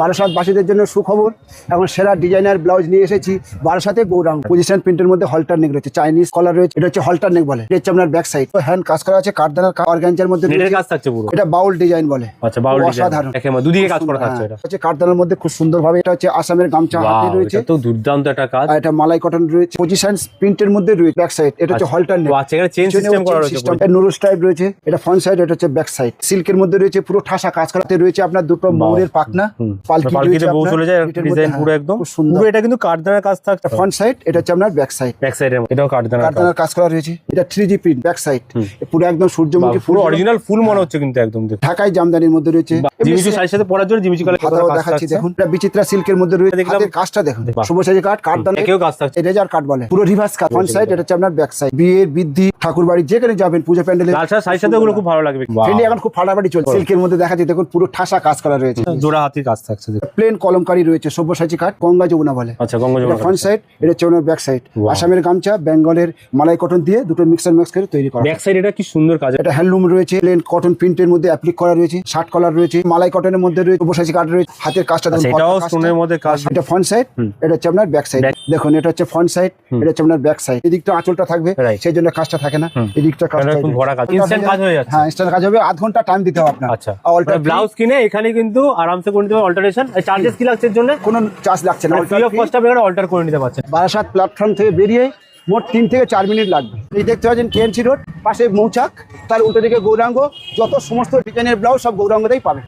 বারাসাতবাসীদের জন্য সুখবর, এখন সেরা ডিজাইনার ব্লাউজ নিয়ে এসেছি বারাসাতে গৌরাঙ্গ। পজিশন প্রিন্টের মধ্যে হলটার নেক রয়েছে, চাইনিজ কলার রয়েছে, এটা হচ্ছে হলটার নেক বলে। এটা হচ্ছে আপনার ব্যাক সাইড, হ্যান্ড কাজ করা আছে, কাঠদানার অর্গানজার মধ্যে কাজ থাকছে পুরো। এটা বাউল ডিজাইন বলে। আচ্ছা, বাউল ডিজাইন অসাধারণ, একেবারে দুদিকে কাজ করা থাকছে। এটা হচ্ছে কাঠদানার মধ্যে খুব সুন্দর ভাবে। এটা হচ্ছে আসামের গামছা হাতে রয়েছে, তো দুর্দান্ত একটা কাজ। এটা মালাই কটন রয়েছে, পজিশন প্রিন্টের মধ্যে রয়েছে ব্যাক সাইড। এটা হচ্ছে হলটার নেক। আচ্ছা, এখানে চেইন সিস্টেম করা রয়েছে, এটা নুরু স্টাইপ রয়েছে। এটা ফ্রন্ট সাইড, এটা হচ্ছে ব্যাক সাইড। সিল্কের মধ্যে রয়েছে পুরো ঠাসা কাজ করাতে রয়েছে আপনার দুটো ময়ূরের পাখনা, পালকিতে বউ চলে যায়। ডিজাইন পুরো একদম পুরো, এটা কিন্তু কাঠদানার কাজ থাকছে ফ্রন্ট সাইড। এটা হচ্ছে আপনার ব্যাক সাইড। ব্যাক সাইডের এটাও কাঠদানার কাজ করা রয়েছে। এটা 3D প্রিন্ট ব্যাক সাইড, পুরো একদম সূর্যমুখী পুরো অরিজিনাল ফুল মনে হচ্ছে কিন্তু একদম। ঢাকাই জামদানির মধ্যে রয়েছে। জিমিচু শাড়ির সাথে পরার জন্য জিমিচু কালার হাতাও দেখাচ্ছি, দেখুন এটা বিচিত্রা সিল্কের মধ্যে রয়েছে। হাতের কাজটা দেখুন, শুভ সাইজের কাট, কাঠদানা একেও কাজ থাকছে। রেজার কাট বলে, পুরো রিভার্স কাট। ফ্রন্ট সাইড, এটা হচ্ছে আপনার ব্যাক সাইড। বিয়ের বৃদ্ধি ঠাকুর বাড়ি যেখানে যাবেন, পূজা প্যান্ডেলে লাল শাড়ির সাথে ওগুলো খুব ভালো লাগবে। ট্রেন্ডি এখন খুব ফাটাফাটি চলছে। সিল্কের মধ্যে দেখাচ্ছি, দেখুন পুরো ঠাসা কাজ করা রয়েছে, জোড়া হাতির কাজ থাকছে। প্লেন কলমকারী রয়েছে, সব্য সাইজের কাট, গঙ্গা যমুনা বলে। আচ্ছা, গঙ্গা যমুনা ফ্রন্ট সাইড, এটা হচ্ছে আপনার ব্যাক সাইড। আসামের গামছা, বেঙ্গলের মালাই কটন দিয়ে দুটো মিক্স করে তৈরি করা। ব্যাক সাইড এটা কি সুন্দর কাজ। এটা হ্যান্ডলুম রয়েছে, প্লেন কটন প্রিন্টের মধ্যে অ্যাপ্লিক করা রয়েছে, শার্ট কলার রয়েছে, মালাই কটনের মধ্যে রয়েছে, উপসাইজি কাট রয়েছে, হাতের কাজটা দেখুন, এটাও স্টোনের মধ্যে কাজ। এটা ফ্রন্ট সাইড, এটা হচ্ছে আপনার ব্যাক সাইড। দেখুন এটা হচ্ছে ফ্রন্ট সাইড, এটা হচ্ছে আপনার ব্যাক সাইড। এদিকটা আঁচলটা থাকবে, সেই জন্য কাজটা থাকে না। এদিকটা কাজটা একদম ভরা কাজ, ইনস্ট্যান্ট কাজ হয়ে যাচ্ছে। হ্যাঁ, ইনস্ট্যান্ট কাজ হবে, আধ ঘন্টা টাইম দিতে হবে আপনার। আচ্ছা, ব্লাউজ কিনে এখানে কিন্তু আরামসে করে নিতে পারবেন অল্টারেশন। চার্জেস কি লাগছে এর জন্য? কোনো চার্জ লাগছে না, ফ্রি অফ কস্ট আপনি অল্টার করে নিতে পারছেন। বারাসাত প্ল্যাটফর্ম থেকে বেরিয়ে মোট 3 থেকে 4 মিনিট লাগবে। এই দেখতে পাচ্ছেন কেএনসি রোড, পাশে মৌচাক, তার উল্টো দিকে গৌরাঙ্গ। যত সমস্ত ডিজাইনের ব্লাউজ সব গৌরাঙ্গতেই পাবে।